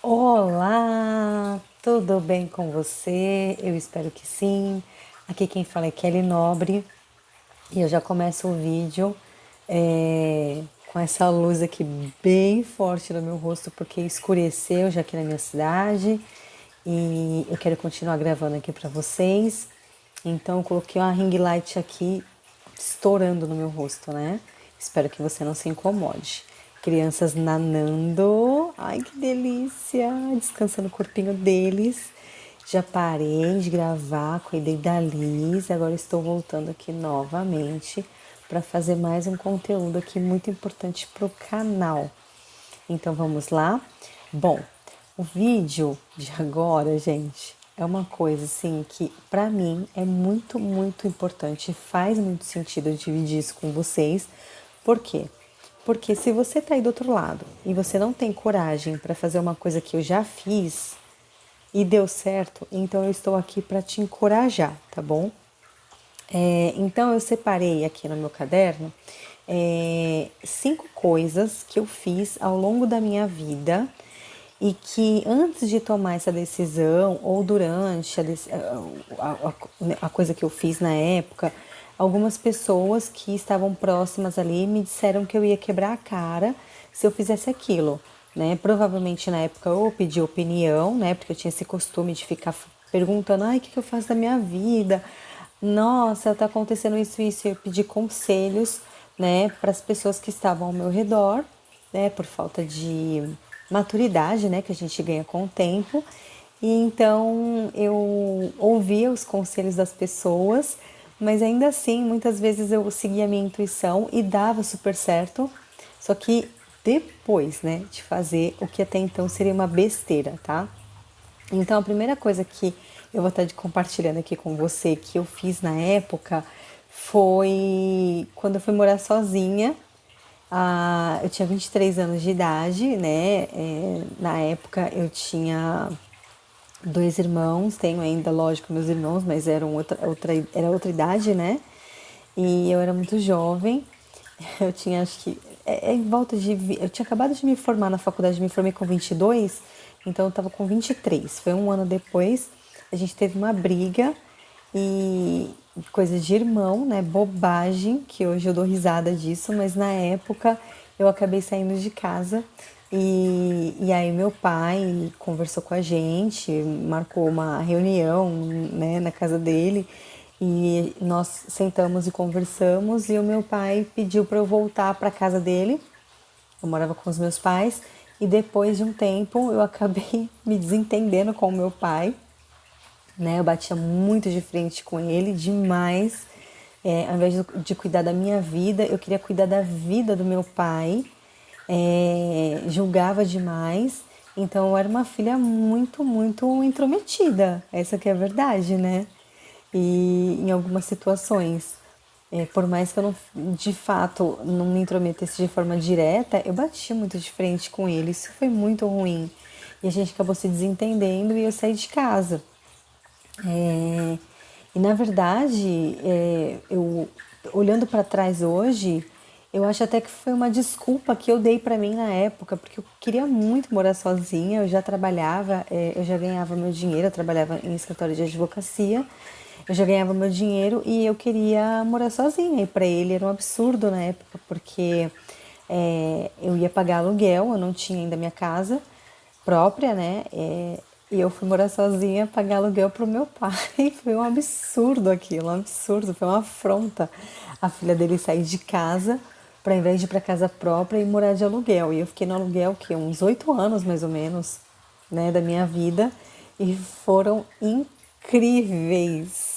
Olá, tudo bem com você? Eu espero que sim. Aqui quem fala é Kelly Nobre e eu já começo o vídeo com essa luz aqui bem forte no meu rosto porque escureceu já aqui na minha cidade e eu quero continuar gravando aqui para vocês. Então eu coloquei uma ring light aqui estourando no meu rosto, né? Espero que você não se incomode. Crianças nanando, ai que delícia, descansando o corpinho deles. Já parei de gravar, cuidei da Liz, agora estou voltando aqui novamente para fazer mais um conteúdo aqui muito importante para o canal. Então vamos lá? Bom, o vídeo de agora, gente, é uma coisa assim que para mim é muito, muito importante, faz muito sentido eu dividir isso com vocês. Por quê? Porque se você tá aí do outro lado e você não tem coragem para fazer uma coisa que eu já fiz e deu certo, então eu estou aqui para te encorajar, tá bom? Então eu separei aqui no meu caderno 5 coisas que eu fiz ao longo da minha vida e que antes de tomar essa decisão ou durante a coisa que eu fiz na época, algumas pessoas que estavam próximas ali me disseram que eu ia quebrar a cara se eu fizesse aquilo, né? Provavelmente na época eu pedi opinião, né? Porque eu tinha esse costume de ficar perguntando, ai, o que eu faço da minha vida? Nossa, tá acontecendo isso, isso. Eu pedi conselhos, né, para as pessoas que estavam ao meu redor, né, por falta de maturidade, né, que a gente ganha com o tempo. E então eu ouvia os conselhos das pessoas, mas ainda assim, muitas vezes eu seguia a minha intuição e dava super certo. Só que depois, né, de fazer o que até então seria uma besteira, tá? Então, a primeira coisa que eu vou estar compartilhando aqui com você que eu fiz na época foi quando eu fui morar sozinha. Eu tinha 23 anos de idade, né? Na época eu tinha dois irmãos, tenho ainda, lógico, meus irmãos, mas era outra idade, né? E eu era muito jovem. Eu tinha, acho que, em volta de. Eu tinha acabado de me formar na faculdade, me formei com 22, então eu tava com 23. Foi um ano depois, a gente teve uma briga e coisa de irmão, né? Bobagem, que hoje eu dou risada disso, mas na época eu acabei saindo de casa e aí meu pai conversou com a gente, marcou uma reunião, né, na casa dele e nós sentamos e conversamos e o meu pai pediu para eu voltar para casa dele. Eu morava com os meus pais e depois de um tempo eu acabei me desentendendo com o meu pai, né? Eu batia muito de frente com ele, demais. Ao invés de cuidar da minha vida, eu queria cuidar da vida do meu pai. Julgava demais. Então eu era uma filha muito, muito intrometida. Essa que é a verdade, né? E em algumas situações, por mais que eu não, de fato não me intrometesse de forma direta, eu bati muito de frente com ele. Isso foi muito ruim. E a gente acabou se desentendendo e eu saí de casa. É, e na verdade, eu olhando para trás hoje, eu acho até que foi uma desculpa que eu dei para mim na época, porque eu queria muito morar sozinha, eu já trabalhava, eu já ganhava meu dinheiro, eu trabalhava em escritório de advocacia, eu já ganhava meu dinheiro e eu queria morar sozinha. E para ele era um absurdo na época, porque eu ia pagar aluguel, eu não tinha ainda minha casa própria, né? E eu fui morar sozinha, pagar aluguel pro meu pai. Foi um absurdo aquilo, um absurdo, foi uma afronta. A filha dele sair de casa para, ao invés de ir para casa própria e morar de aluguel. E eu fiquei no aluguel que uns 8 anos mais ou menos, né, da minha vida e foram incríveis.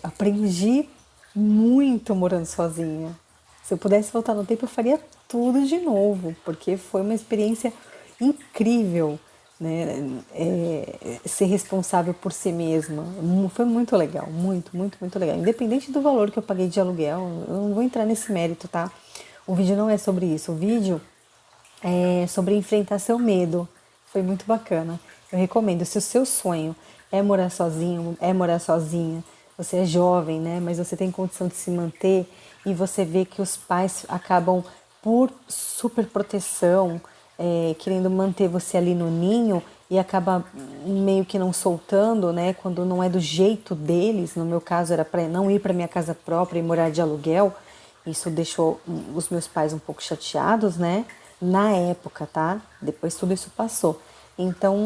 Aprendi muito morando sozinha. Se eu pudesse voltar no tempo, eu faria tudo de novo, porque foi uma experiência incrível, né? Ser responsável por si mesma. Foi muito legal, muito, muito, muito legal. Independente do valor que eu paguei de aluguel, eu não vou entrar nesse mérito, tá? O vídeo não é sobre isso. O vídeo sobre enfrentar seu medo. Foi muito bacana. Eu recomendo. Se o seu sonho é morar sozinho, é morar sozinha, você é jovem, né? Mas você tem condição de se manter e você vê que os pais acabam por super proteção, querendo manter você ali no ninho e acaba meio que não soltando, né? Quando não é do jeito deles. No meu caso era para não ir para minha casa própria e morar de aluguel. Isso deixou os meus pais um pouco chateados, né? Na época, tá? Depois tudo isso passou. Então,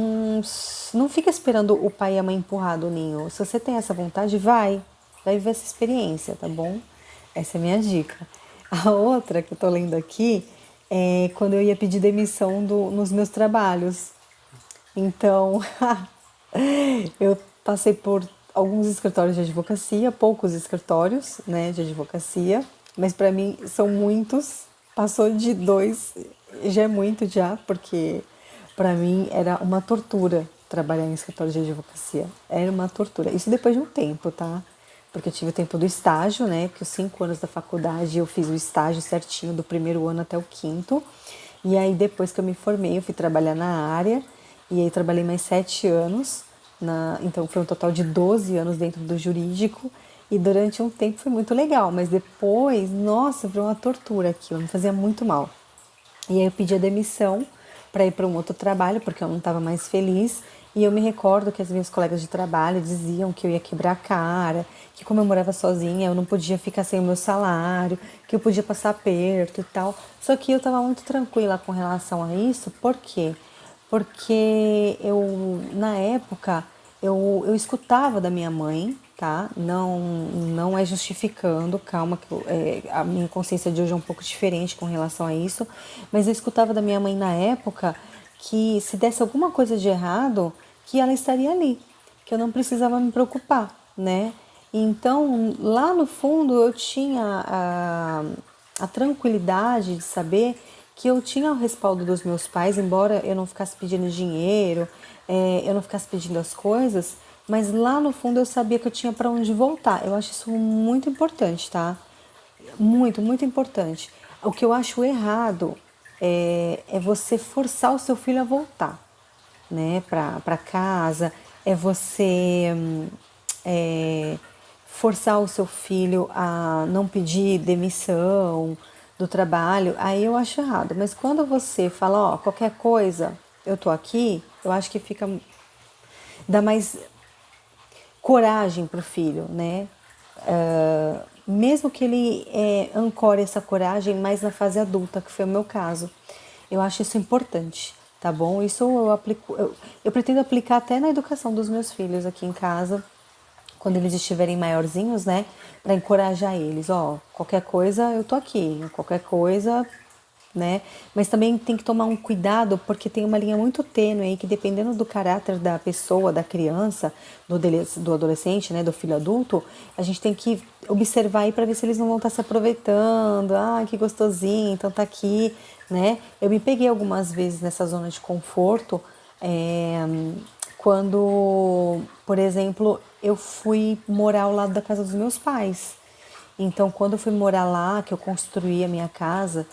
não fica esperando o pai e a mãe empurrar do ninho. Se você tem essa vontade, vai viver essa experiência, tá bom? Essa é a minha dica. A outra que eu tô lendo aqui é quando eu ia pedir demissão nos meus trabalhos. Então, eu passei por alguns escritórios de advocacia, poucos escritórios, né, de advocacia, mas para mim são muitos. Passou de dois, já é muito já, porque para mim era uma tortura trabalhar em escritório de advocacia. Era uma tortura. Isso depois de um tempo, tá? Porque eu tive o tempo do estágio, né? Porque os 5 anos da faculdade eu fiz o estágio certinho do primeiro ano até o quinto. E aí depois que eu me formei, eu fui trabalhar na área. E aí trabalhei mais 7 anos. Então foi um total de 12 anos dentro do jurídico. E durante um tempo foi muito legal. Mas depois, nossa, foi uma tortura aquilo. Me fazia muito mal. E aí eu pedi a demissão para ir para um outro trabalho, porque eu não estava mais feliz. E eu me recordo que as minhas colegas de trabalho diziam que eu ia quebrar a cara, que como eu morava sozinha, eu não podia ficar sem o meu salário, que eu podia passar aperto e tal. Só que eu estava muito tranquila com relação a isso, por quê? Porque na época, eu escutava da minha mãe, tá? Não é justificando, calma, que a minha consciência de hoje é um pouco diferente com relação a isso, mas eu escutava da minha mãe na época que se desse alguma coisa de errado, que ela estaria ali, que eu não precisava me preocupar, né? Então, lá no fundo, eu tinha a tranquilidade de saber que eu tinha o respaldo dos meus pais, embora eu não ficasse pedindo dinheiro, eu não ficasse pedindo as coisas, mas lá no fundo eu sabia que eu tinha para onde voltar. Eu acho isso muito importante, tá? Muito, muito importante. O que eu acho errado é você forçar o seu filho a voltar, né, para casa, é você é, forçar o seu filho a não pedir demissão do trabalho, aí eu acho errado. Mas quando você fala, ó, qualquer coisa, eu tô aqui, eu acho que dá mais coragem pro filho, né? Mesmo que ele ancore essa coragem mais na fase adulta, que foi o meu caso. Eu acho isso importante, tá bom? Isso eu pretendo aplicar até na educação dos meus filhos aqui em casa, quando eles estiverem maiorzinhos, né? Para encorajar eles, ó, qualquer coisa eu tô aqui, qualquer coisa, né? Mas também tem que tomar um cuidado, porque tem uma linha muito tênue aí que, dependendo do caráter da pessoa, da criança, do adolescente, né, do filho adulto, a gente tem que observar aí para ver se eles não vão estar se aproveitando. Ah, que gostosinho, então tá aqui, né? Eu me peguei algumas vezes nessa zona de conforto, quando, por exemplo, eu fui morar ao lado da casa dos meus pais. Então, quando eu fui morar lá, que eu construí a minha casa,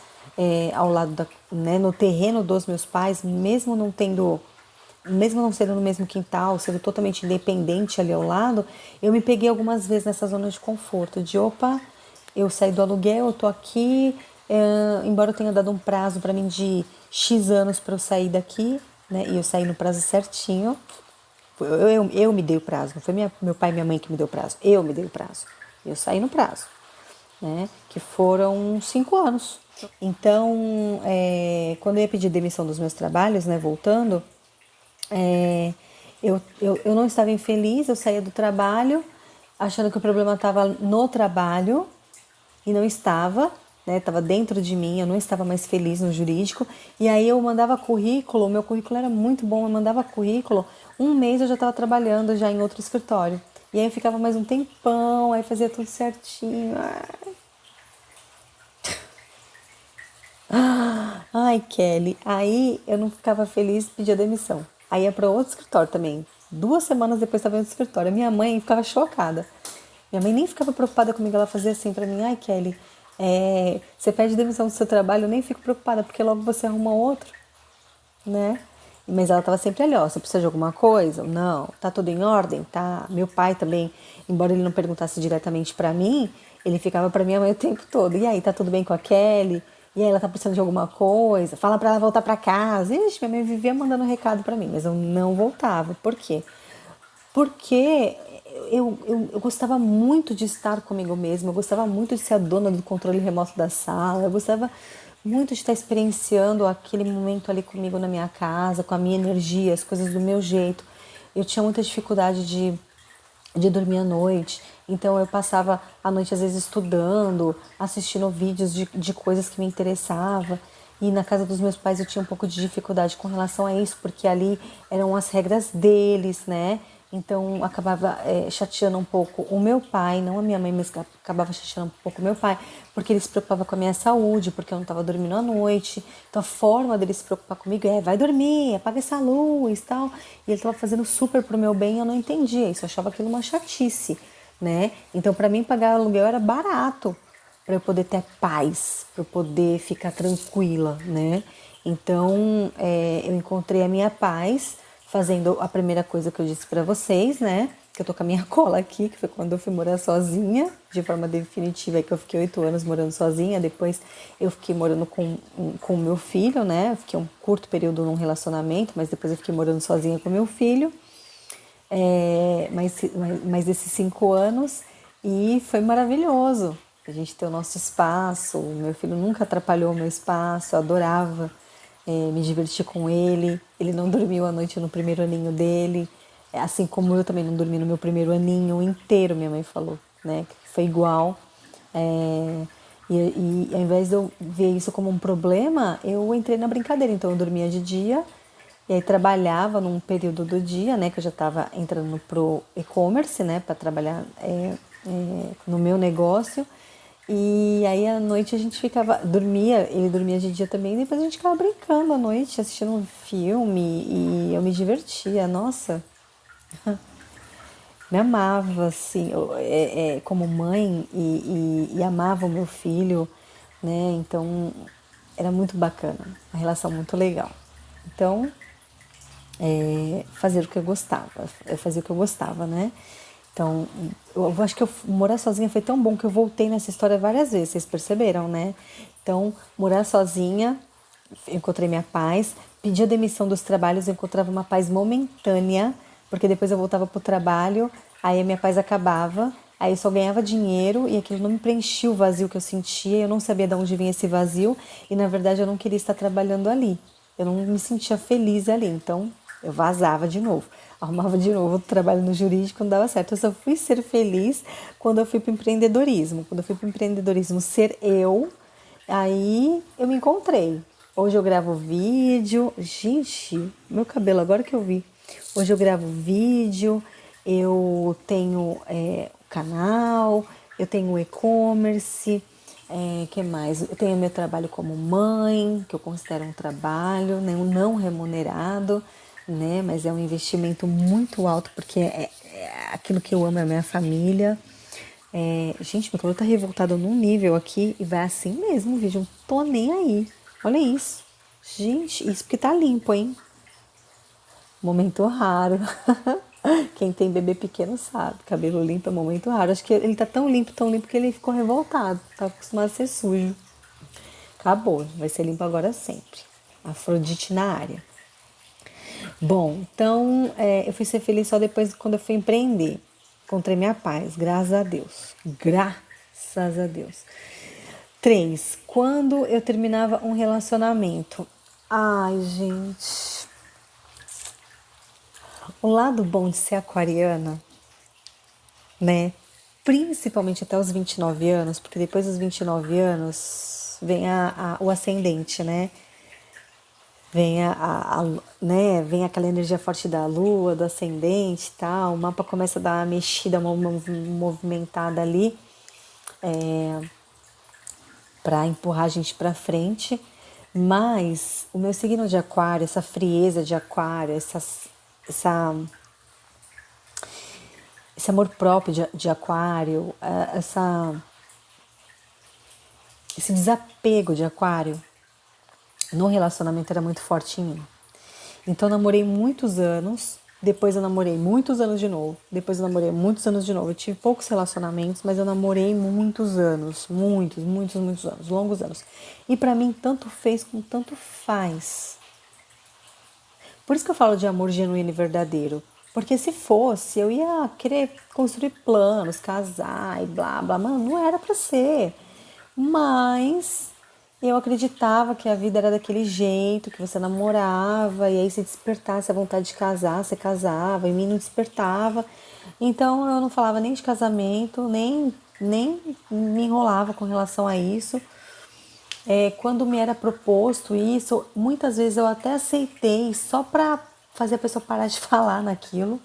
ao lado né, no terreno dos meus pais, mesmo não sendo no mesmo quintal, sendo totalmente independente ali ao lado, eu me peguei algumas vezes nessa zona de conforto, de opa, eu saí do aluguel, eu tô aqui, embora eu tenha dado um prazo para mim de X anos para eu sair daqui, né, e eu saí no prazo certinho. Eu me dei o prazo, não foi meu pai e minha mãe que me deu o prazo, eu me dei o prazo. Eu saí no prazo, né? Que foram 5 anos. Então, quando eu ia pedir demissão dos meus trabalhos, né? Voltando, eu não estava infeliz, eu saía do trabalho achando que o problema estava no trabalho e não estava, né? Estava dentro de mim, eu não estava mais feliz no jurídico. E aí eu mandava currículo, o meu currículo era muito bom, eu mandava currículo, um mês eu já estava trabalhando já em outro escritório. E aí eu ficava mais um tempão, aí fazia tudo certinho. Ai, Kelly, aí eu não ficava feliz, pedia demissão. Aí ia para outro escritório também. 2 semanas depois estava em outro escritório. A minha mãe ficava chocada. Minha mãe nem ficava preocupada comigo, ela fazia assim pra mim: ai, Kelly, você pede demissão do seu trabalho, eu nem fico preocupada, porque logo você arruma outro, né? Mas ela tava sempre ali, ó, você precisa de alguma coisa? Não. Tá tudo em ordem? Tá. Meu pai também, embora ele não perguntasse diretamente pra mim, ele ficava pra minha mãe o tempo todo. E aí, tá tudo bem com a Kelly? e aí ela tá precisando de alguma coisa, fala pra ela voltar pra casa. Ixi, minha mãe vivia mandando recado pra mim, mas eu não voltava. Por quê? Porque eu gostava muito de estar comigo mesma, eu gostava muito de ser a dona do controle remoto da sala, eu gostava muito de estar experienciando aquele momento ali comigo na minha casa, com a minha energia, as coisas do meu jeito. Eu tinha muita dificuldade de dormir à noite, então eu passava a noite às vezes estudando, assistindo vídeos de coisas que me interessavam. E na casa dos meus pais eu tinha um pouco de dificuldade com relação a isso, porque ali eram as regras deles, né? Então acabava chateando um pouco o meu pai, não a minha mãe, mas acabava chateando um pouco o meu pai, porque ele se preocupava com a minha saúde, porque eu não estava dormindo à noite. Então a forma dele se preocupar comigo é: vai dormir, apaga essa luz e tal. E ele estava fazendo super pro meu bem e eu não entendia isso, eu achava aquilo uma chatice, né? Então para mim pagar aluguel era barato, para eu poder ter paz, para eu poder ficar tranquila, né? Então, eu encontrei a minha paz fazendo a primeira coisa que eu disse para vocês, né? Que eu tô com a minha cola aqui, que foi quando eu fui morar sozinha, de forma definitiva, que eu fiquei 8 anos morando sozinha. Depois eu fiquei morando com o meu filho, né? Eu fiquei um curto período num relacionamento, mas depois eu fiquei morando sozinha com meu filho. Mais desses 5 anos, e foi maravilhoso a gente ter o nosso espaço. O meu filho nunca atrapalhou o meu espaço, eu adorava me divertir com ele. Ele não dormiu a noite no primeiro aninho dele, assim como eu também não dormi no meu primeiro aninho inteiro, minha mãe falou, né, que foi igual. É, e ao invés de eu ver isso como um problema, eu entrei na brincadeira. Então eu dormia de dia e aí trabalhava num período do dia, né, que eu já estava entrando pro e-commerce, né, para trabalhar no meu negócio. E aí à noite a gente ficava, dormia, ele dormia de dia também, e depois a gente ficava brincando à noite, assistindo um filme e eu me divertia. Nossa, me amava, assim, como mãe e amava o meu filho, né? Então era muito bacana, uma relação muito legal. Então, fazer o que eu gostava, fazer o que eu gostava, né? Então, eu acho que morar sozinha foi tão bom que eu voltei nessa história várias vezes, vocês perceberam, né? Então, morar sozinha, eu encontrei minha paz, pedi a demissão dos trabalhos, eu encontrava uma paz momentânea, porque depois eu voltava pro trabalho, aí a minha paz acabava, aí eu só ganhava dinheiro e aquilo não me preenchia o vazio que eu sentia, eu não sabia de onde vinha esse vazio e na verdade eu não queria estar trabalhando ali. Eu não me sentia feliz ali, então eu vazava de novo, arrumava de novo o trabalho no jurídico, não dava certo. Eu só fui ser feliz quando eu fui para o empreendedorismo. Quando eu fui para o empreendedorismo ser eu, aí eu me encontrei. Hoje eu gravo vídeo. Gente, meu cabelo, agora que eu vi. Hoje eu gravo vídeo, eu tenho canal, eu tenho e-commerce, que mais? Eu tenho meu trabalho como mãe, que eu considero um trabalho, né, um não remunerado, né, mas é um investimento muito alto, porque aquilo que eu amo é a minha família. Gente, meu cabelo tá revoltado num nível aqui e vai assim mesmo o vídeo, não tô nem aí. Olha isso. Gente, isso porque tá limpo, hein? Momento raro. Quem tem bebê pequeno sabe, cabelo limpo é momento raro. Acho que ele tá tão limpo que ele ficou revoltado. Tá acostumado a ser sujo. Acabou, vai ser limpo agora sempre. Afrodite na área. Bom, então eu fui ser feliz só depois quando eu fui empreender. Encontrei minha paz, graças a Deus. Graças a Deus. 3. Quando eu terminava um relacionamento. Ai, gente. O lado bom de ser aquariana, né? Principalmente até os 29 anos, porque depois dos 29 anos vem o ascendente, né? Vem né? Vem aquela energia forte da lua, do ascendente e tal. O mapa começa a dar uma mexida, uma movimentada ali, para empurrar a gente para frente. Mas o meu signo de aquário, essa frieza de aquário, essa esse amor próprio de aquário, esse desapego de aquário no relacionamento era muito forte em mim. Então namorei muitos anos Depois eu namorei muitos anos de novo. Depois eu namorei muitos anos de novo. Eu tive poucos relacionamentos, mas eu namorei muitos anos. Muitos, muitos, muitos anos. Longos anos. E pra mim, tanto fez como tanto faz. Por isso que eu falo de amor genuíno e verdadeiro. Porque se fosse, eu ia querer construir planos, casar e blá blá. Mano, não era pra ser. Mas eu acreditava que a vida era daquele jeito, que você namorava, e aí se despertasse a vontade de casar, você casava, e mim não despertava. Então eu não falava nem de casamento, nem me enrolava com relação a isso. Quando me era proposto isso, muitas vezes eu até aceitei só pra fazer a pessoa parar de falar naquilo.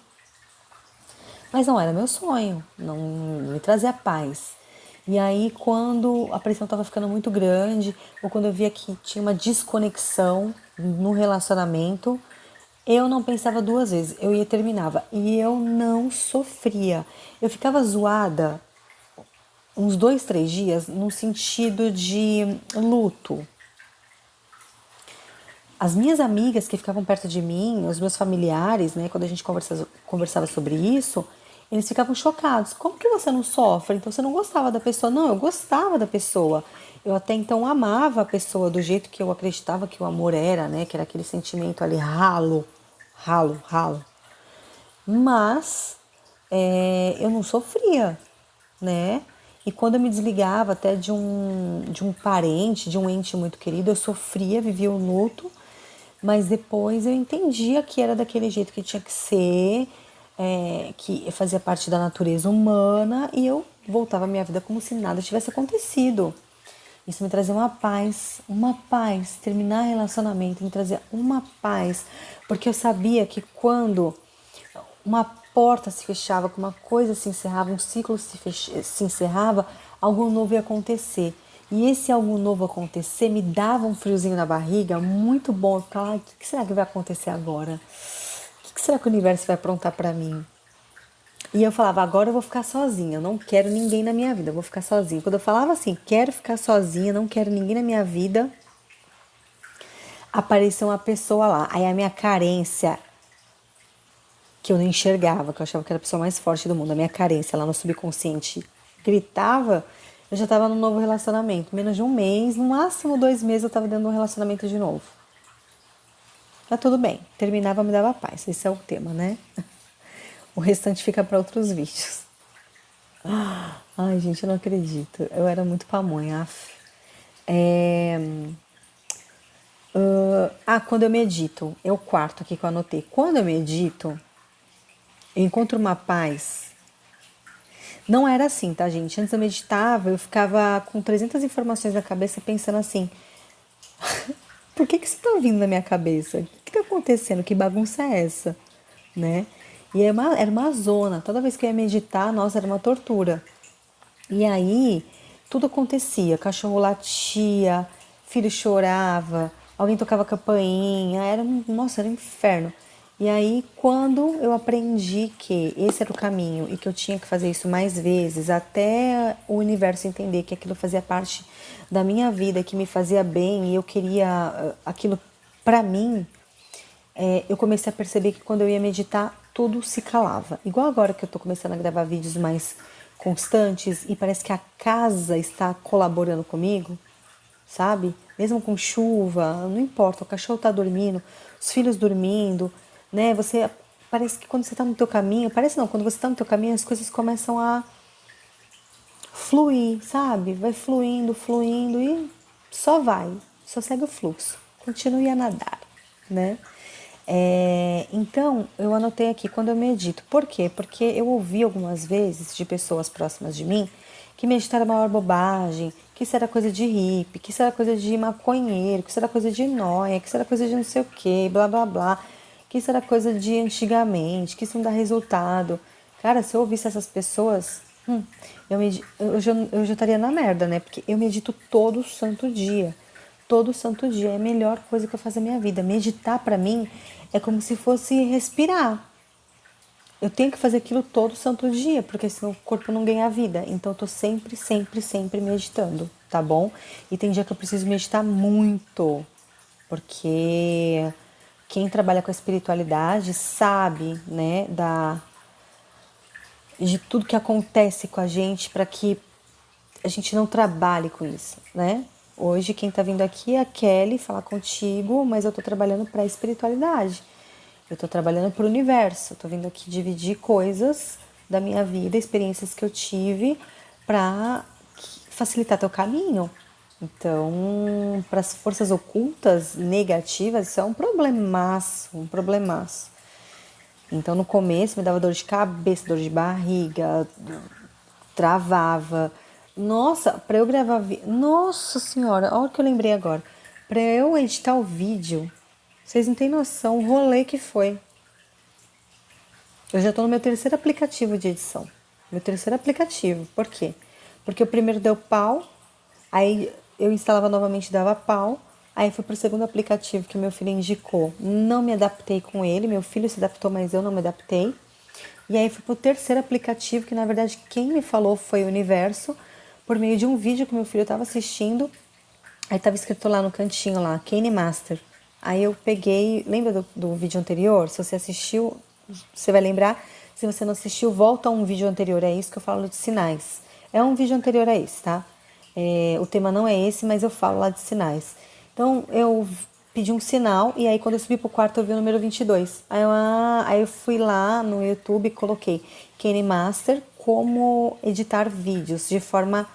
Mas não era meu sonho, não me trazia paz. E aí, quando a pressão estava ficando muito grande, ou quando eu via que tinha uma desconexão no relacionamento, eu não pensava duas vezes, eu ia e terminava. E eu não sofria. Eu ficava zoada uns 2, 3 dias no sentido de luto. As minhas amigas que ficavam perto de mim, os meus familiares, né, quando a gente conversava sobre isso, eles ficavam chocados. Como que você não sofre? Então você não gostava da pessoa? Não, eu gostava da pessoa. Eu até então amava a pessoa do jeito que eu acreditava que o amor era, né, que era aquele sentimento ali ralo, ralo, ralo. Mas eu não sofria, né? E quando eu me desligava até de um parente, de um ente muito querido, eu sofria, vivia o luto, mas depois eu entendia que era daquele jeito que tinha que ser, que fazia parte da natureza humana e eu voltava à minha vida como se nada tivesse acontecido. Isso me trazia uma paz. Terminar relacionamento me trazia uma paz, porque eu sabia que quando uma porta se fechava, que uma coisa se encerrava, um ciclo se encerrava, algo novo ia acontecer. E esse algo novo acontecer me dava um friozinho na barriga muito bom. Eu ficava, o que será que vai acontecer agora? O que será que o universo vai aprontar pra mim? E eu falava, agora eu vou ficar sozinha, eu não quero ninguém na minha vida, eu vou ficar sozinha. Quando eu falava assim, quero ficar sozinha, não quero ninguém na minha vida, apareceu uma pessoa lá. Aí a minha carência, que eu não enxergava, que eu achava que era a pessoa mais forte do mundo, a minha carência lá no subconsciente gritava, eu já tava num novo relacionamento. Menos de um mês, no máximo 2 meses eu tava dentro de um relacionamento de novo. Mas tudo bem, terminava, me dava paz. Esse é o tema, né? O restante fica para outros vídeos. Ai, gente, eu não acredito. Eu era muito pamonha. Af. É... quando eu medito, é o quarto aqui que eu anotei. Quando eu medito, eu encontro uma paz. Não era assim, tá, gente? Antes eu meditava, eu ficava com 300 informações na cabeça pensando assim: por que isso tá vindo na minha cabeça? O que tá acontecendo? Que bagunça é essa? Né? E era uma zona. Toda vez que eu ia meditar, nossa, era uma tortura. E aí, tudo acontecia. Cachorro latia, filho chorava, alguém tocava campainha. Nossa, era um inferno. E aí, quando eu aprendi que esse era o caminho e que eu tinha que fazer isso mais vezes, até o universo entender que aquilo fazia parte da minha vida, que me fazia bem e eu queria aquilo pra mim, eu comecei a perceber que quando eu ia meditar, tudo se calava. Igual agora que eu tô começando a gravar vídeos mais constantes e parece que a casa está colaborando comigo, sabe? Mesmo com chuva, não importa, o cachorro tá dormindo, os filhos dormindo, né? Você parece que quando você tá no teu caminho, parece não, quando você tá no teu caminho, as coisas começam a fluir, sabe? Vai fluindo, fluindo e só segue o fluxo. Continue a nadar, né? Então, eu anotei aqui quando eu medito. Por quê? Porque eu ouvi algumas vezes de pessoas próximas de mim que meditar era a maior bobagem, que isso era coisa de hippie, que isso era coisa de maconheiro, que isso era coisa de nóia, que isso era coisa de não sei o quê, blá blá blá, que isso era coisa de antigamente, que isso não dá resultado. Cara, se eu ouvisse essas pessoas, eu já estaria na merda, né? Porque eu medito todo santo dia. Todo santo dia. É a melhor coisa que eu faço na minha vida. Meditar pra mim é como se fosse respirar. Eu tenho que fazer aquilo todo santo dia, porque senão o corpo não ganha vida. Então eu tô sempre, sempre, sempre meditando, tá bom? E tem dia que eu preciso meditar muito, porque quem trabalha com a espiritualidade sabe, né, de tudo que acontece com a gente para que a gente não trabalhe com isso, né? Hoje quem tá vindo aqui é a Kelly falar contigo, mas eu tô trabalhando para a espiritualidade. Eu tô trabalhando para o universo. Eu tô vindo aqui dividir coisas da minha vida, experiências que eu tive para facilitar teu caminho. Então, para as forças ocultas negativas, isso é um problemaço, um problemaço. Então, no começo me dava dor de cabeça, dor de barriga, travava. Nossa, para eu gravar vídeo. Nossa senhora, olha o que eu lembrei agora. Para eu editar o vídeo, vocês não têm noção o rolê que foi. Eu já tô no meu terceiro aplicativo de edição. Meu terceiro aplicativo. Por quê? Porque o primeiro deu pau, aí eu instalava novamente e dava pau. Aí fui pro segundo aplicativo que meu filho indicou. Não me adaptei com ele, meu filho se adaptou, mas eu não me adaptei. E aí fui pro terceiro aplicativo, que na verdade quem me falou foi o Universo, por meio de um vídeo que meu filho estava assistindo. Aí tava escrito lá no cantinho lá, Kane Master. Aí eu peguei, lembra do vídeo anterior? Se você assistiu, você vai lembrar. Se você não assistiu, volta a um vídeo anterior. É isso que eu falo de sinais. É um vídeo anterior a esse, tá? O tema não é esse, mas eu falo lá de sinais. Então, eu pedi um sinal e aí quando eu subi pro quarto eu vi o número 22. Aí eu fui lá no YouTube e coloquei Kane Master como editar vídeos de forma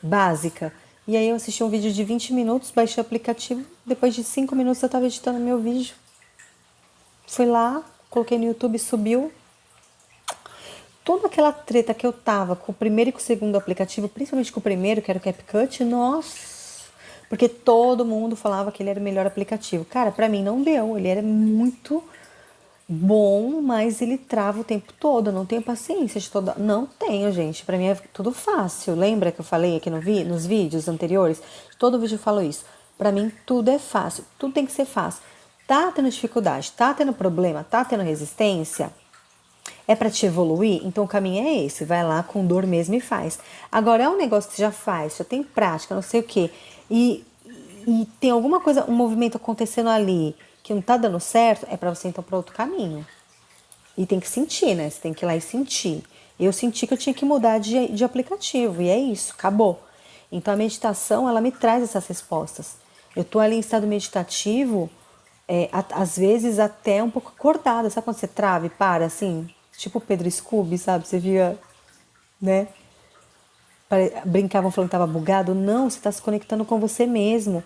básica. E aí eu assisti um vídeo de 20 minutos, baixei o aplicativo, depois de 5 minutos eu estava editando meu vídeo. Fui lá, coloquei no YouTube, subiu. Toda aquela treta que eu tava com o primeiro e com o segundo aplicativo, principalmente com o primeiro, que era o CapCut, nossa! Porque todo mundo falava que ele era o melhor aplicativo. Cara, pra mim não deu, ele era muito bom, mas ele trava o tempo todo. Eu não tenho paciência de toda. Não tenho, gente. Pra mim é tudo fácil. Lembra que eu falei aqui nos vídeos anteriores? Todo vídeo eu falo isso. Pra mim tudo é fácil. Tudo tem que ser fácil. Tá tendo dificuldade, tá tendo problema, tá tendo resistência? É pra te evoluir? Então o caminho é esse. Vai lá com dor mesmo e faz. Agora é um negócio que você já faz, já tem prática, não sei o quê. E tem alguma coisa, um movimento acontecendo ali que não tá dando certo, é pra você então para outro caminho. E tem que sentir, né? Você tem que ir lá e sentir. Eu senti que eu tinha que mudar de aplicativo, e é isso, acabou. Então a meditação, ela me traz essas respostas. Eu tô ali em estado meditativo, às vezes até um pouco acordada. Sabe quando você trava e para, assim? Tipo o Pedro Scooby, sabe? Você via, né? Brincavam falando que tava bugado. Não, você tá se conectando com você mesmo.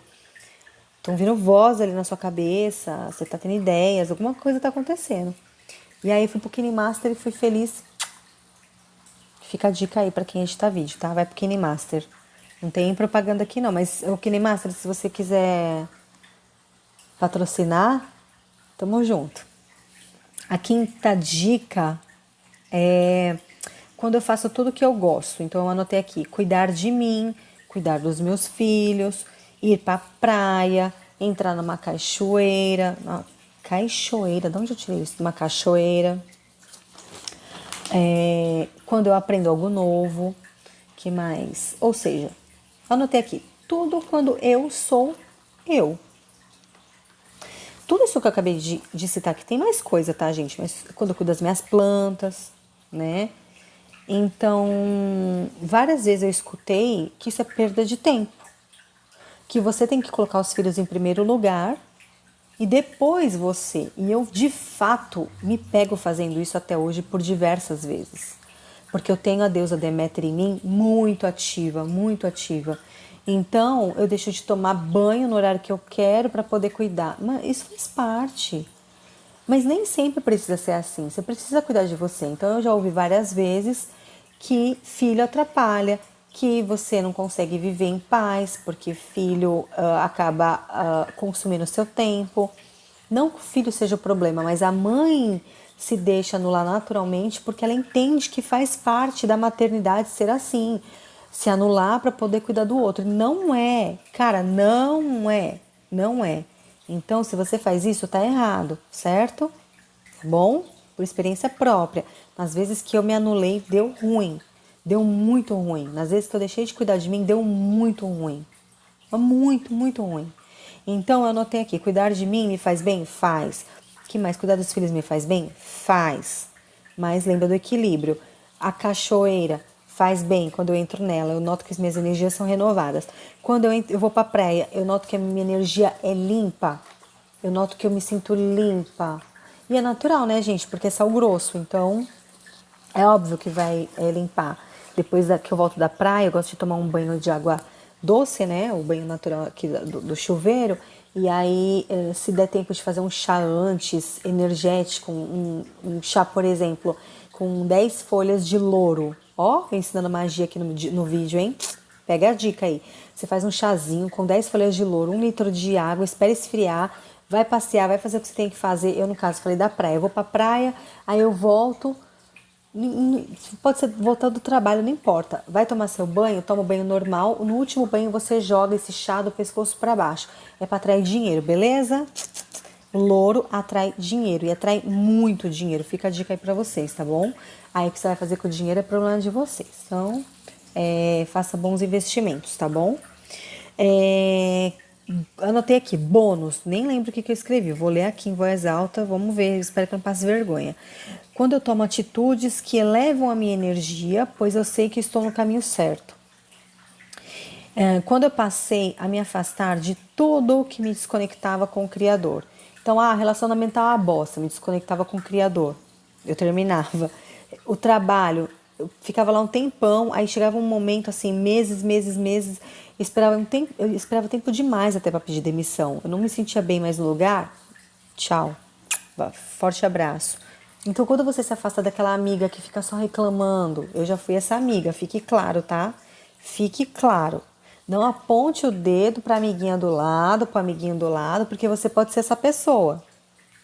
Estão vindo voz ali na sua cabeça, você tá tendo ideias, alguma coisa tá acontecendo. E aí fui pro Kine Master e fui feliz. Fica a dica aí pra quem edita vídeo, tá? Vai pro Kine Master. Não tem propaganda aqui não, mas o Kine Master, se você quiser patrocinar, tamo junto. A quinta dica é quando eu faço tudo que eu gosto. Então eu anotei aqui, cuidar de mim, cuidar dos meus filhos, ir pra praia, entrar numa cachoeira. Cachoeira, de onde eu tirei isso? Uma cachoeira. Quando eu aprendo algo novo, que mais? Ou seja, anotei aqui, tudo quando eu sou eu. Tudo isso que eu acabei de citar aqui, tem mais coisa, tá, gente? Mas quando eu cuido das minhas plantas, né? Então, várias vezes eu escutei que isso é perda de tempo. Que você tem que colocar os filhos em primeiro lugar e depois você. E eu, de fato, me pego fazendo isso até hoje por diversas vezes. Porque eu tenho a deusa Deméter em mim muito ativa, muito ativa. Então, eu deixo de tomar banho no horário que eu quero para poder cuidar. Mas isso faz parte. Mas nem sempre precisa ser assim. Você precisa cuidar de você. Então, eu já ouvi várias vezes que filho atrapalha, que você não consegue viver em paz, porque filho acaba consumindo o seu tempo. Não que o filho seja o problema, mas a mãe se deixa anular naturalmente porque ela entende que faz parte da maternidade ser assim, se anular para poder cuidar do outro. Não é, cara, não é, não é. Então, se você faz isso, tá errado, certo? Bom, por experiência própria. Nas vezes que eu me anulei, deu ruim. Deu muito ruim. Nas vezes que eu deixei de cuidar de mim, deu muito ruim. Muito, muito ruim. Então eu anotei aqui, cuidar de mim me faz bem? Faz. Que mais? Cuidar dos filhos me faz bem? Faz. Mas lembra do equilíbrio. A cachoeira faz bem quando eu entro nela. Eu noto que as minhas energias são renovadas. Quando eu vou pra praia, eu noto que a minha energia é limpa. Eu noto que eu me sinto limpa. E é natural, né, gente? Porque é sal grosso. Então, é óbvio que vai limpar. Depois que eu volto da praia, eu gosto de tomar um banho de água doce, né? O banho natural aqui do chuveiro. E aí, se der tempo de fazer um chá antes, energético, um chá, por exemplo, com 10 folhas de louro. Ó, ensinando magia aqui no vídeo, hein? Pega a dica aí. Você faz um chazinho com 10 folhas de louro, 1 litro de água, espera esfriar, vai passear, vai fazer o que você tem que fazer. Eu, no caso, falei da praia. Eu vou pra praia, aí eu volto. Pode ser voltando do trabalho, não importa. Vai tomar seu banho, toma o banho normal. No último banho você joga esse chá do pescoço para baixo. É para atrair dinheiro, beleza? O louro atrai dinheiro e atrai muito dinheiro. Fica a dica aí para vocês, tá bom? Aí o que você vai fazer com o dinheiro é problema de vocês. Então, faça bons investimentos, tá bom? Anotei aqui, bônus, nem lembro o que eu escrevi, vou ler aqui em voz alta, vamos ver, espero que eu não passe vergonha. Quando eu tomo atitudes que elevam a minha energia, pois eu sei que estou no caminho certo. Quando eu passei a me afastar de tudo o que me desconectava com o Criador. Então, relacionamento é uma bosta, me desconectava com o Criador. Eu terminava. O trabalho, eu ficava lá um tempão, aí chegava um momento assim, meses, eu esperava tempo demais até para pedir demissão. Eu não me sentia bem mais no lugar. Tchau. Forte abraço. Então, quando você se afasta daquela amiga que fica só reclamando, eu já fui essa amiga, fique claro, tá? Fique claro. Não aponte o dedo para a amiguinha do lado, para o amiguinho do lado, porque você pode ser essa pessoa.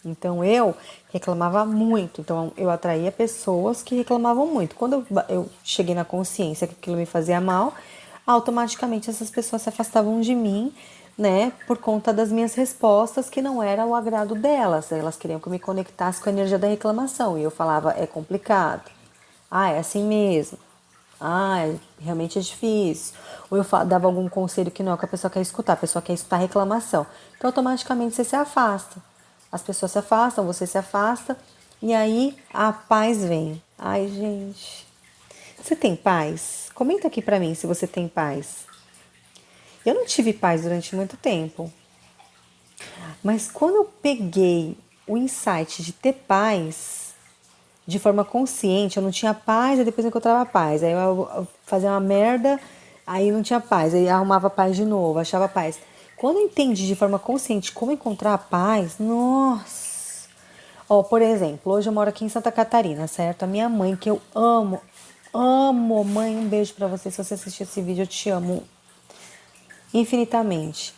Então, eu reclamava muito. Então, eu atraía pessoas que reclamavam muito. Quando eu cheguei na consciência que aquilo me fazia mal, automaticamente essas pessoas se afastavam de mim, né, por conta das minhas respostas que não era o agrado delas. Elas queriam que eu me conectasse com a energia da reclamação e eu falava, é complicado. É assim mesmo. Realmente é difícil. Ou eu dava algum conselho que não é o que a pessoa quer escutar, a pessoa quer escutar reclamação. Então automaticamente você se afasta. As pessoas se afastam, você se afasta e aí a paz vem. Ai, gente. Você tem paz? Comenta aqui pra mim se você tem paz. Eu não tive paz durante muito tempo. Mas quando eu peguei o insight de ter paz, de forma consciente, eu não tinha paz, aí depois eu encontrava paz. Aí eu fazia uma merda, aí não tinha paz, aí arrumava paz de novo, achava paz. Quando eu entendi de forma consciente como encontrar a paz, nossa! Por exemplo, hoje eu moro aqui em Santa Catarina, certo? A minha mãe, que eu amo, amo, mãe, um beijo pra você. Se você assistir esse vídeo, eu te amo infinitamente.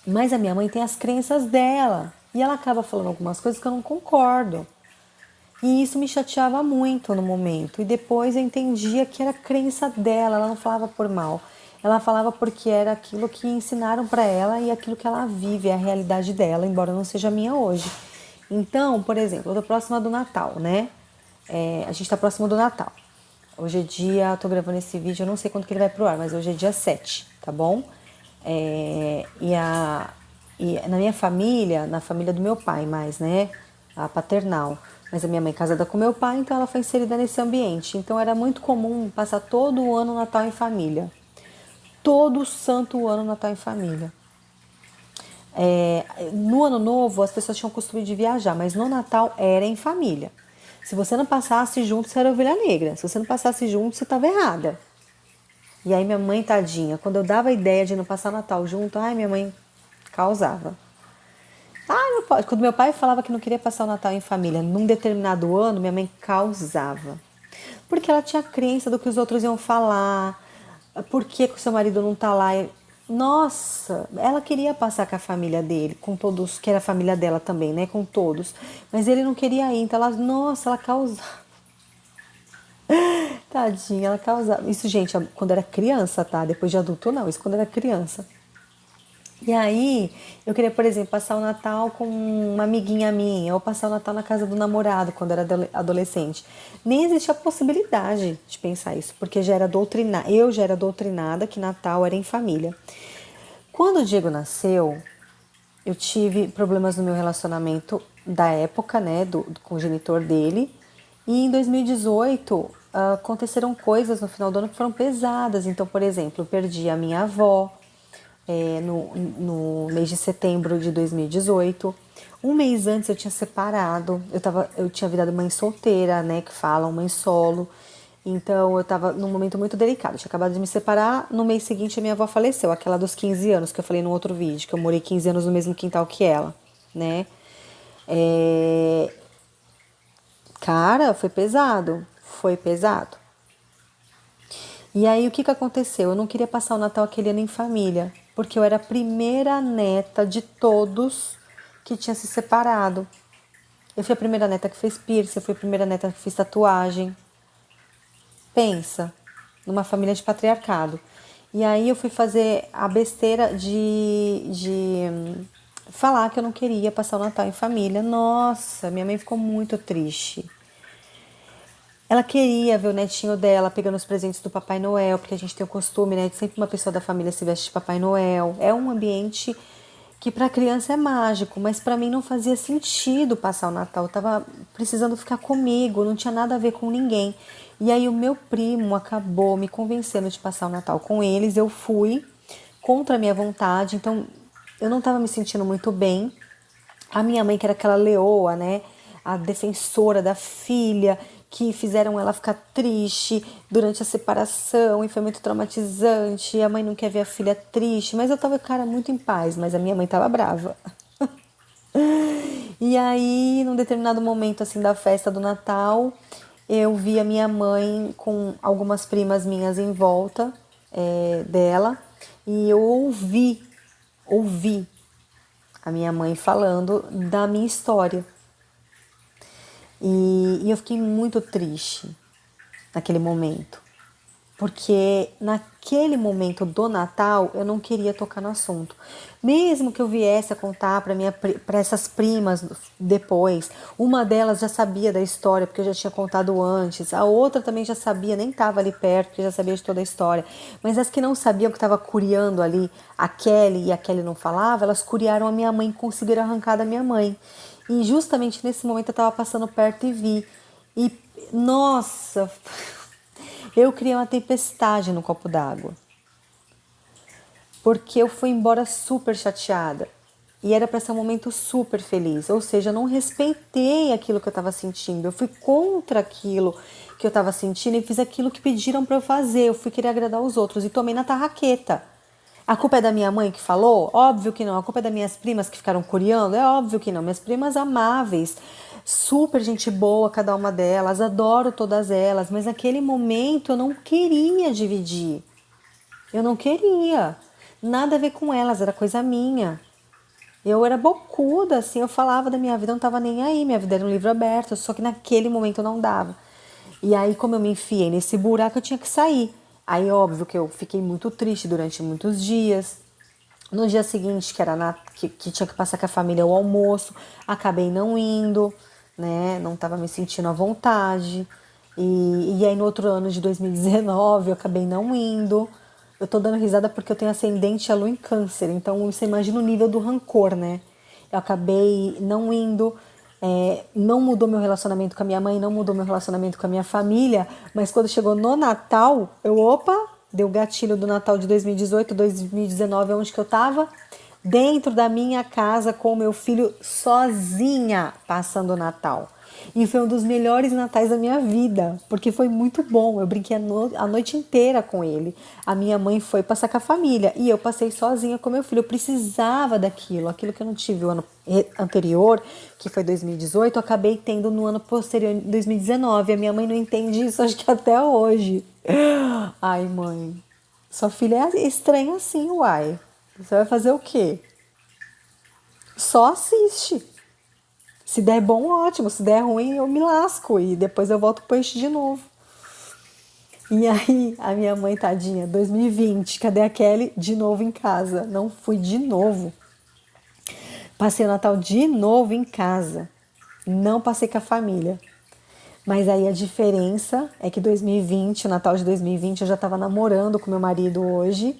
Mas a minha mãe tem as crenças dela. E ela acaba falando algumas coisas que eu não concordo. E isso me chateava muito no momento. E depois eu entendia que era crença dela. Ela não falava por mal. Ela falava porque era aquilo que ensinaram para ela e aquilo que ela vive, é a realidade dela, embora não seja a minha hoje. Então, por exemplo, eu tô próxima do Natal, né? A gente tá próximo do Natal. Hoje é dia, tô gravando esse vídeo, eu não sei quando que ele vai pro ar, mas hoje é dia 7, tá bom? E na minha família, na família do meu pai mais, né? A paternal. Mas a minha mãe é casada com meu pai, então ela foi inserida nesse ambiente. Então era muito comum passar todo o ano o Natal em família. Todo santo ano Natal em família. No ano novo as pessoas tinham o costume de viajar, mas no Natal era em família. Se você não passasse junto, você era ovelha negra. Se você não passasse junto, você estava errada. E aí minha mãe, tadinha, quando eu dava a ideia de não passar Natal junto, minha mãe causava. Não pode. Quando meu pai falava que não queria passar o Natal em família num determinado ano, minha mãe causava. Porque ela tinha crença do que os outros iam falar, por que o seu marido não tá lá. Nossa, ela queria passar com a família dele, com todos, que era a família dela também, né, com todos. Mas ele não queria ir, então ela causava. Tadinha, ela causava. Isso, gente, quando era criança, tá? Depois de adulto, não. Isso quando era criança. E aí, eu queria, por exemplo, passar o Natal com uma amiguinha minha, ou passar o Natal na casa do namorado, quando era adolescente. Nem existia a possibilidade de pensar isso, porque eu já era doutrinada que Natal era em família. Quando o Diego nasceu, Eu tive problemas no meu relacionamento da época, né, com o genitor dele. E em 2018 aconteceram coisas no final do ano que foram pesadas. Então, por exemplo, eu perdi a minha avó no mês de setembro de 2018. Um mês antes eu tinha separado, eu tinha virado mãe solteira, né, que falam, mãe solo. Então eu tava num momento muito delicado. Eu tinha acabado de me separar. No mês seguinte a minha avó faleceu, aquela dos 15 anos que eu falei no outro vídeo, que eu morei 15 anos no mesmo quintal que ela, né? É... Cara, foi pesado. Foi pesado. E aí o que que aconteceu? Eu não queria passar o Natal aquele ano em família, porque eu era a primeira neta de todos que tinha se separado. Eu fui a primeira neta que fez piercing, eu fui a primeira neta que fez tatuagem. Pensa, numa família de patriarcado. E aí eu fui fazer a besteira de falar que eu não queria passar o Natal em família. Nossa, minha mãe ficou muito triste. Ela queria ver o netinho dela pegando os presentes do Papai Noel, porque a gente tem o costume, né, de sempre uma pessoa da família se veste de Papai Noel. É um ambiente que para a criança é mágico, mas para mim não fazia sentido passar o Natal. Eu tava precisando ficar comigo, não tinha nada a ver com ninguém. E aí o meu primo acabou me convencendo de passar o Natal com eles. Eu fui contra a minha vontade, então eu não estava me sentindo muito bem. A minha mãe, que era aquela leoa, né? A defensora da filha, que fizeram ela ficar triste durante a separação e foi muito traumatizante. A mãe não quer ver a filha triste, mas eu tava, cara, muito em paz, mas a minha mãe tava brava. E aí, num determinado momento assim da festa do Natal, eu vi a minha mãe com algumas primas minhas em volta dela e eu ouvi a minha mãe falando da minha história. E eu fiquei muito triste naquele momento, porque naquele momento do Natal eu não queria tocar no assunto. Mesmo que eu viesse a contar para essas primas depois, uma delas já sabia da história, porque eu já tinha contado antes, a outra também já sabia, nem estava ali perto, porque já sabia de toda a história. Mas as que não sabiam, que estava curiando ali a Kelly e a Kelly não falava, elas curiaram a minha mãe e conseguiram arrancar da minha mãe. E justamente nesse momento eu estava passando perto e vi. E, nossa, eu criei uma tempestade no copo d'água. Porque eu fui embora super chateada. E era para ser um momento super feliz. Ou seja, eu não respeitei aquilo que eu estava sentindo. Eu fui contra aquilo que eu estava sentindo e fiz aquilo que pediram para eu fazer. Eu fui querer agradar os outros e tomei na tarraqueta. A culpa é da minha mãe que falou? Óbvio que não. A culpa é das minhas primas que ficaram curiando? É óbvio que não. Minhas primas amáveis, super gente boa, cada uma delas, adoro todas elas, mas naquele momento eu não queria dividir. Eu não queria. Nada a ver com elas, era coisa minha. Eu era bocuda, assim, eu falava da minha vida, eu não tava nem aí, minha vida era um livro aberto, só que naquele momento não dava. E aí, como eu me enfiei nesse buraco, eu tinha que sair. Aí, óbvio que eu fiquei muito triste durante muitos dias. No dia seguinte, que tinha que passar com a família o almoço, acabei não indo, né? Não tava me sentindo à vontade. E aí, no outro ano de 2019, eu acabei não indo. Eu tô dando risada porque eu tenho ascendente a lua em câncer, então você imagina o nível do rancor, né? Eu acabei não indo, não mudou meu relacionamento com a minha mãe, não mudou meu relacionamento com a minha família, mas quando chegou no Natal, opa, deu gatilho do Natal de 2018, 2019, onde que eu tava? Dentro da minha casa com o meu filho sozinha passando o Natal. E foi um dos melhores natais da minha vida, porque foi muito bom. Eu brinquei a noite inteira com ele. A minha mãe foi passar com a família e eu passei sozinha com meu filho. Eu precisava daquilo, aquilo que eu não tive o ano anterior, que foi 2018, eu acabei tendo no ano posterior, 2019. A minha mãe não entende isso, acho que até hoje. Ai, mãe, sua filha é estranha assim, uai. Você vai fazer o quê? Só assiste. Se der bom, ótimo. Se der ruim, eu me lasco. E depois eu volto pro eixo de novo. E aí, a minha mãe, tadinha, 2020, cadê a Kelly? De novo em casa. Não fui de novo. Passei o Natal de novo em casa. Não passei com a família. Mas aí a diferença é que 2020, o Natal de 2020, eu já estava namorando com meu marido hoje,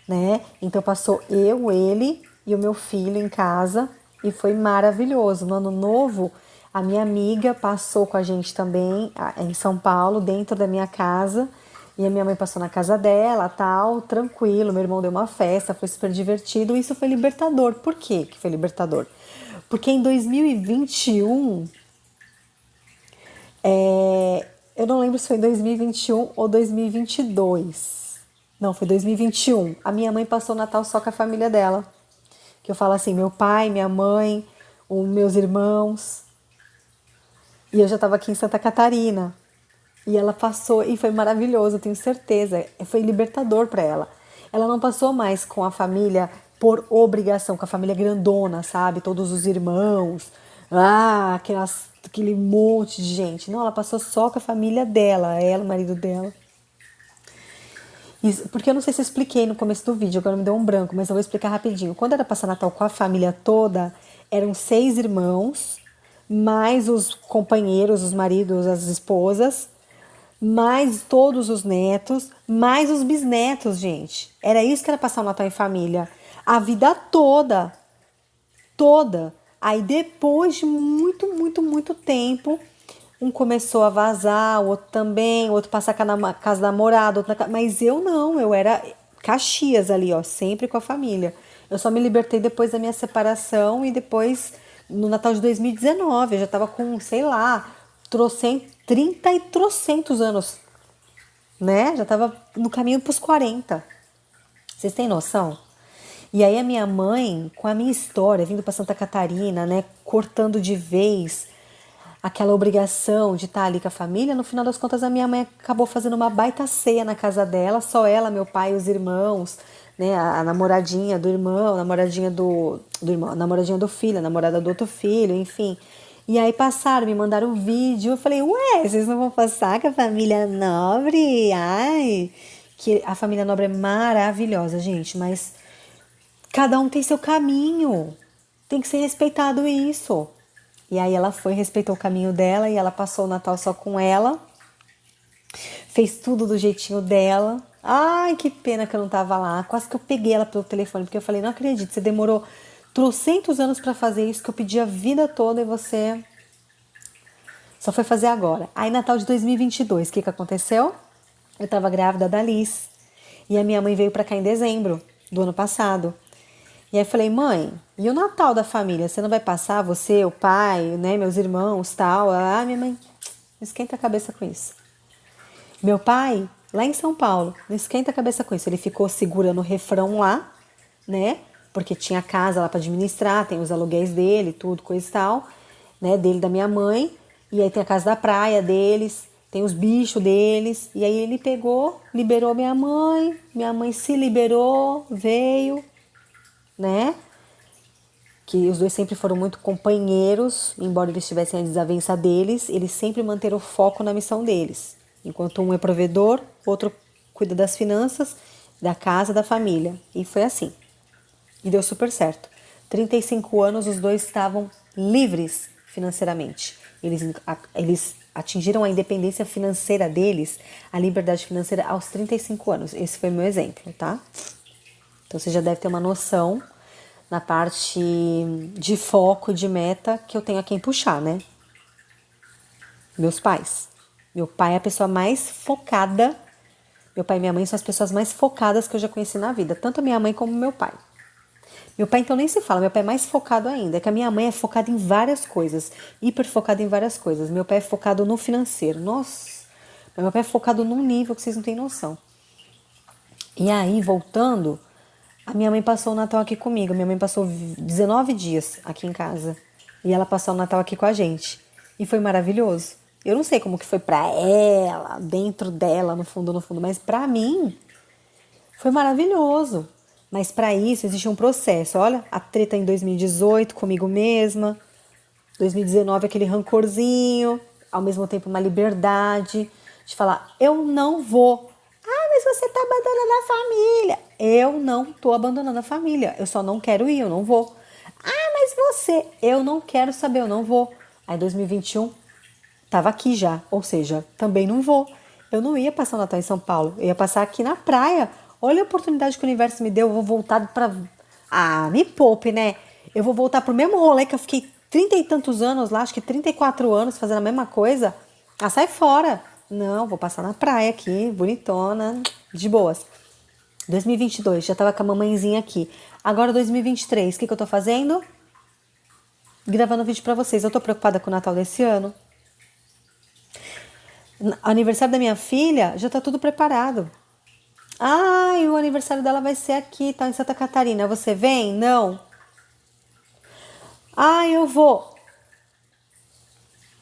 né? Então passou eu, ele e o meu filho em casa e foi maravilhoso. No ano novo, a minha amiga passou com a gente também em São Paulo, dentro da minha casa. E a minha mãe passou na casa dela, tal, tranquilo. Meu irmão deu uma festa, foi super divertido. Isso foi libertador. Por quê que foi libertador? Porque em 2021, eu não lembro se foi em 2021 ou 2022. Não, foi 2021. A minha mãe passou o Natal só com a família dela. Que eu falo assim, meu pai, minha mãe, os meus irmãos. E eu já estava aqui em Santa Catarina. E ela passou e foi maravilhoso, eu tenho certeza. Foi libertador para ela. Ela não passou mais com a família por obrigação, com a família grandona, sabe? Todos os irmãos, aquele monte de gente. Não, ela passou só com a família dela, ela, o marido dela. Isso, porque eu não sei se eu expliquei no começo do vídeo, agora me deu um branco, mas eu vou explicar rapidinho. Quando era passar Natal com a família toda, eram 6 irmãos, mais os companheiros, os maridos, as esposas, mais todos os netos, mais os bisnetos, gente. Era isso que era passar o Natal em família. A vida toda. Toda. Aí depois de muito, muito, muito tempo, um começou a vazar, o outro também, o outro passar na casa da namorada, mas eu não, eu era Caxias ali, ó, sempre com a família. Eu só me libertei depois da minha separação e depois no Natal de 2019, eu já tava com, sei lá, 30 e trocentos anos, né? Já tava no caminho pros 40. Vocês têm noção? E aí a minha mãe, com a minha história, vindo para Santa Catarina, né, cortando de vez aquela obrigação de estar ali com a família, no final das contas a minha mãe acabou fazendo uma baita ceia na casa dela, só ela, meu pai e os irmãos, né, a namoradinha do irmão, a namoradinha do irmão, a namoradinha do filho, a namorada do outro filho, enfim. E aí passaram, me mandaram um vídeo, eu falei, ué, vocês não vão passar com a família Nobre? Ai, que a família Nobre é maravilhosa, gente, mas cada um tem seu caminho. Tem que ser respeitado isso. E aí ela foi, respeitou o caminho dela e ela passou o Natal só com ela. Fez tudo do jeitinho dela. Ai, que pena que eu não tava lá. Quase que eu peguei ela pelo telefone, porque eu falei, não acredito, você demorou trocentos anos pra fazer isso que eu pedi a vida toda e você só foi fazer agora. Aí Natal de 2022, o que aconteceu? Eu tava grávida da Liz. E a minha mãe veio pra cá em dezembro do ano passado. E aí eu falei, mãe, e o Natal da família? Você não vai passar, você, o pai, né, meus irmãos, tal? Ah, minha mãe, não esquenta a cabeça com isso. Meu pai, lá em São Paulo, não esquenta a cabeça com isso. Ele ficou segurando o refrão lá, né? Porque tinha casa lá para administrar, tem os aluguéis dele, tudo, coisa e tal, né? Dele, da minha mãe. E aí tem a casa da praia deles, tem os bichos deles. E aí ele pegou, liberou minha mãe se liberou, veio, né? Que os dois sempre foram muito companheiros, embora eles tivessem a desavença deles, eles sempre manteram o foco na missão deles. Enquanto um é provedor, outro cuida das finanças, da casa, da família. E foi assim. E deu super certo. 35 anos, os dois estavam livres financeiramente. Eles atingiram a independência financeira deles, a liberdade financeira aos 35 anos. Esse foi meu exemplo, tá? Então você já deve ter uma noção na parte de foco, de meta, que eu tenho a quem puxar, né? Meus pais. Meu pai é a pessoa mais focada. Meu pai e minha mãe são as pessoas mais focadas que eu já conheci na vida. Tanto a minha mãe como meu pai. Meu pai, então, nem se fala. Meu pai é mais focado ainda. É que a minha mãe é focada em várias coisas. Hiper focada em várias coisas. Meu pai é focado no financeiro. Nossa. Meu pai é focado num nível que vocês não têm noção. E aí, voltando, a minha mãe passou o Natal aqui comigo. Minha mãe passou 19 dias aqui em casa. E ela passou o Natal aqui com a gente. E foi maravilhoso. Eu não sei como que foi pra ela, dentro dela, no fundo, mas pra mim foi maravilhoso. Mas pra isso existe um processo. Olha, a treta em 2018 comigo mesma, 2019 aquele rancorzinho, ao mesmo tempo uma liberdade de falar, eu não vou. Ah, mas você tá abandonando a família. Eu não tô abandonando a família, eu só não quero ir, eu não vou. Ah, mas você, eu não quero saber, eu não vou. Aí 2021 tava aqui já, ou seja, também não vou. Eu não ia passar o Natal em São Paulo, eu ia passar aqui na praia. Olha a oportunidade que o universo me deu, eu vou voltar para Ah, me poupe, né? Eu vou voltar pro mesmo rolê que eu fiquei 30 e tantos anos lá, acho que 34 anos fazendo a mesma coisa. Ah, sai fora. Não, vou passar na praia aqui, bonitona, de boas. 2022, já tava com a mamãezinha aqui. Agora 2023, o que eu tô fazendo? Gravando vídeo pra vocês. Eu tô preocupada com o Natal desse ano. Aniversário da minha filha, já tá tudo preparado. Ai, o aniversário dela vai ser aqui, tá em Santa Catarina. Você vem? Não. Ai, eu vou.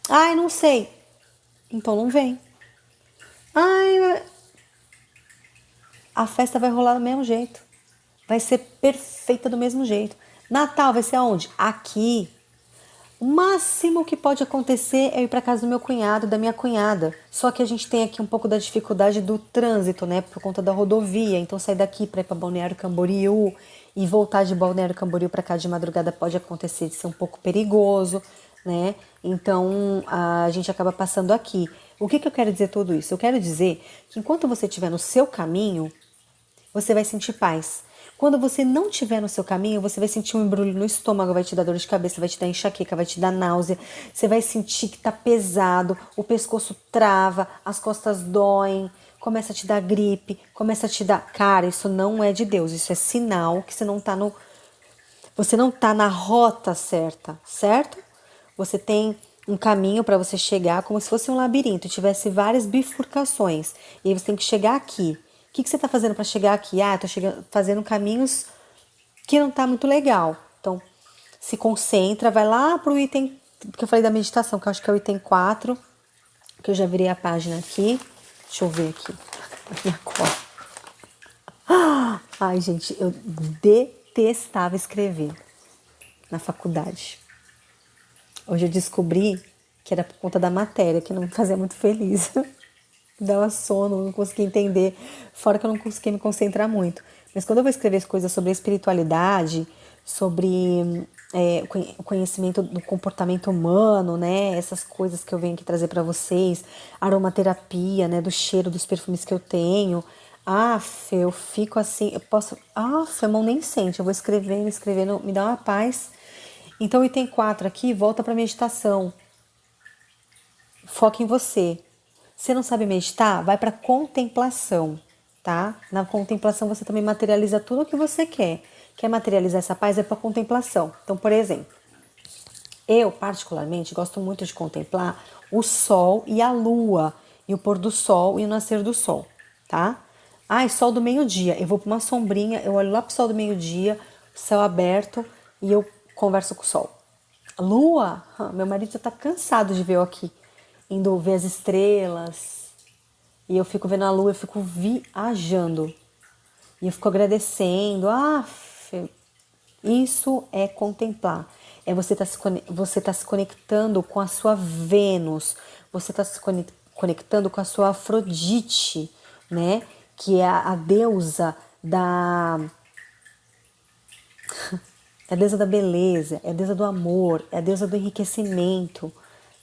Ai, não sei. Então não vem. Ai, a festa vai rolar do mesmo jeito. Vai ser perfeita do mesmo jeito. Natal vai ser aonde? Aqui. O máximo que pode acontecer é eu ir para casa do meu cunhado, da minha cunhada. Só que a gente tem aqui um pouco da dificuldade do trânsito, né? Por conta da rodovia. Então sair daqui para ir para Balneário Camboriú e voltar de Balneário Camboriú para cá de madrugada pode acontecer de ser um pouco perigoso, né? Então a gente acaba passando aqui. O que eu quero dizer tudo isso? Eu quero dizer que enquanto você estiver no seu caminho, você vai sentir paz. Quando você não estiver no seu caminho, você vai sentir um embrulho no estômago, vai te dar dor de cabeça, vai te dar enxaqueca, vai te dar náusea. Você vai sentir que tá pesado, o pescoço trava, as costas doem, começa a te dar gripe, começa a te dar... Cara, isso não é de Deus, isso é sinal que você não tá na rota certa, certo? Você tem um caminho para você chegar como se fosse um labirinto, tivesse várias bifurcações. E aí você tem que chegar aqui. O que você está fazendo para chegar aqui? Ah, tô fazendo caminhos que não tá muito legal. Então, se concentra, vai lá pro item que eu falei da meditação, que eu acho que é o item 4, que eu já virei a página aqui. Deixa eu ver aqui. Minha cola. Ai, gente, eu detestava escrever na faculdade. Hoje eu descobri que era por conta da matéria, que não me fazia muito feliz. Me dava sono, não conseguia entender, fora que eu não conseguia me concentrar muito. Mas quando eu vou escrever coisas sobre espiritualidade, sobre o conhecimento do comportamento humano, né? Essas coisas que eu venho aqui trazer para vocês, aromaterapia, né? Do cheiro dos perfumes que eu tenho. Eu fico assim, eu posso... a mão nem sente, eu vou escrevendo, escrevendo, me dá uma paz. Então, o item 4 aqui, volta para meditação. Foca em você. Você não sabe meditar? Vai para contemplação, tá? Na contemplação você também materializa tudo o que você quer. Quer materializar essa paz? É para contemplação. Então, por exemplo, eu particularmente gosto muito de contemplar o sol e a lua, e o pôr do sol e o nascer do sol, tá? Ai, sol do meio-dia. Eu vou para uma sombrinha, eu olho lá pro sol do meio-dia, céu aberto, e eu converso com o sol. Lua, meu marido já tá cansado de ver eu aqui, indo ver as estrelas. E eu fico vendo a lua, eu fico viajando. E eu fico agradecendo. Isso é contemplar. É você tá se conectando com a sua Vênus. Você tá se conectando com a sua Afrodite, né? Que é a deusa da... É a deusa da beleza, é a deusa do amor, é a deusa do enriquecimento,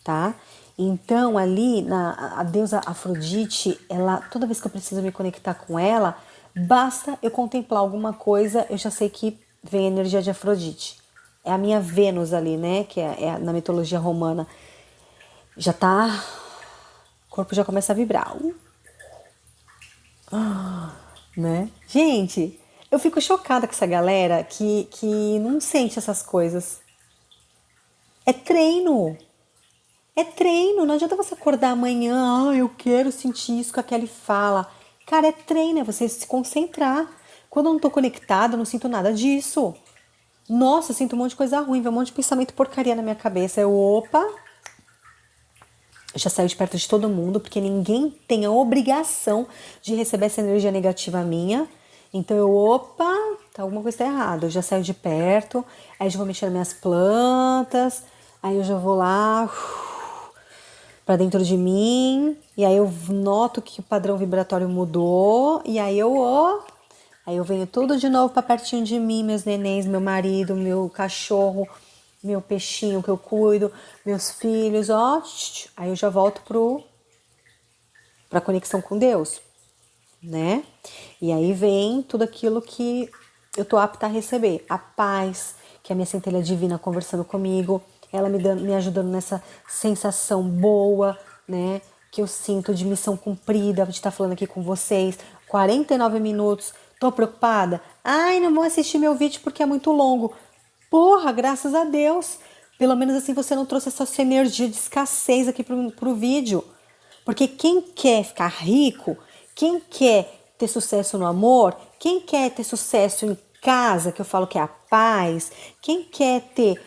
tá? Então ali a deusa Afrodite, ela, toda vez que eu preciso me conectar com ela, basta eu contemplar alguma coisa, eu já sei que vem a energia de Afrodite. É a minha Vênus ali, né? Que é na mitologia romana. Já tá, o corpo já começa a vibrar. Né? Gente, eu fico chocada com essa galera que não sente essas coisas. É treino. É treino. Não adianta você acordar amanhã, eu quero sentir isso que a Kelly fala. Cara, é treino, é você se concentrar. Quando eu não tô conectada, eu não sinto nada disso. Nossa, eu sinto um monte de coisa ruim, vem um monte de pensamento porcaria na minha cabeça. Eu já saio de perto de todo mundo, porque ninguém tem a obrigação de receber essa energia negativa minha. Então tá, alguma coisa tá errada. Eu já saio de perto, aí já vou mexer nas minhas plantas, aí eu já vou lá pra dentro de mim, e aí eu noto que o padrão vibratório mudou, e aí eu venho tudo de novo pra pertinho de mim, meus nenéns, meu marido, meu cachorro, meu peixinho que eu cuido, meus filhos, aí eu já volto pra conexão com Deus, né? E aí vem tudo aquilo que eu tô apta a receber a paz, que é a minha centelha divina conversando comigo, ela me ajudando nessa sensação boa, né? Que eu sinto de missão cumprida, de estar falando aqui com vocês. 49 minutos, tô preocupada? Ai, não vou assistir meu vídeo porque é muito longo. Porra, graças a Deus. Pelo menos assim você não trouxe essa sua energia de escassez aqui pro vídeo. Porque quem quer ficar rico, quem quer ter sucesso no amor, quem quer ter sucesso em casa, que eu falo que é a paz, quem quer ter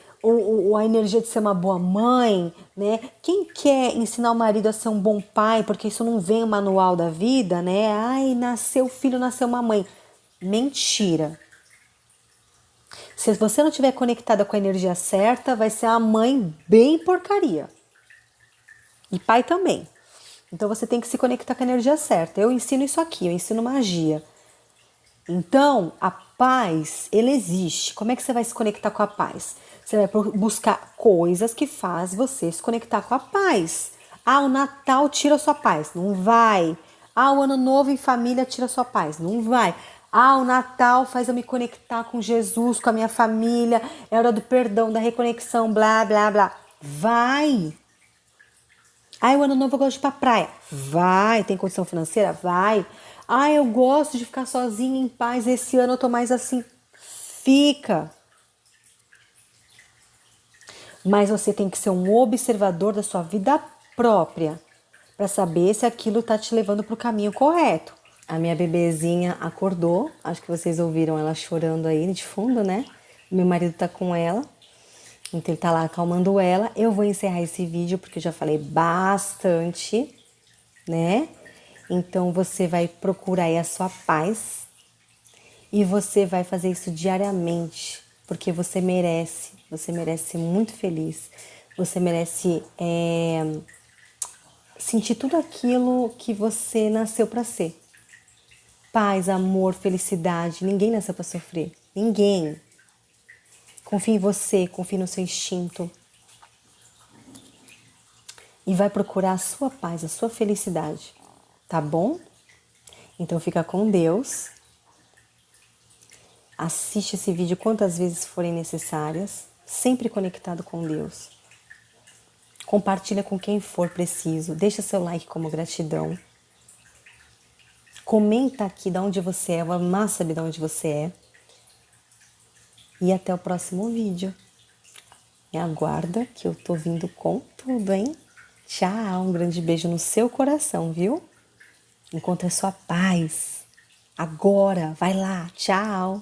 a energia de ser uma boa mãe, né? Quem quer ensinar o marido a ser um bom pai, porque isso não vem no manual da vida, né? Ai, nasceu filho, nasceu uma mãe. Mentira. Se você não estiver conectada com a energia certa, vai ser uma mãe bem porcaria. E pai também. Então você tem que se conectar com a energia certa. Eu ensino isso aqui, eu ensino magia. Então, a paz, ele existe. Como é que você vai se conectar com a paz? Você vai buscar coisas que faz você se conectar com a paz. Ah, o Natal tira a sua paz. Não vai. Ah, o Ano Novo em família tira a sua paz. Não vai. Ah, o Natal faz eu me conectar com Jesus, com a minha família. É hora do perdão, da reconexão, blá, blá, blá. Vai. Ai, o Ano Novo eu gosto de ir pra praia. Vai. Tem condição financeira? Vai. Ai, eu gosto de ficar sozinha em paz. Esse ano eu tô mais assim. Fica. Mas você tem que ser um observador da sua vida própria para saber se aquilo tá te levando pro caminho correto. A minha bebezinha acordou. Acho que vocês ouviram ela chorando aí de fundo, né? Meu marido tá com ela. Então ele tá lá acalmando ela. Eu vou encerrar esse vídeo porque eu já falei bastante, né? Então você vai procurar aí a sua paz e você vai fazer isso diariamente, porque você merece ser muito feliz, você merece sentir tudo aquilo que você nasceu para ser. Paz, amor, felicidade. Ninguém nasceu para sofrer. Ninguém. Confie em você, confie no seu instinto. E vai procurar a sua paz, a sua felicidade. Tá bom? Então fica com Deus. Assiste esse vídeo quantas vezes forem necessárias, sempre conectado com Deus. Compartilha com quem for preciso. Deixa seu like como gratidão. Comenta aqui de onde você é, vou amar saber de onde você é. E até o próximo vídeo. Me aguarda que eu tô vindo com tudo, hein? Tchau, um grande beijo no seu coração, viu? Encontre a sua paz. Agora, vai lá, tchau.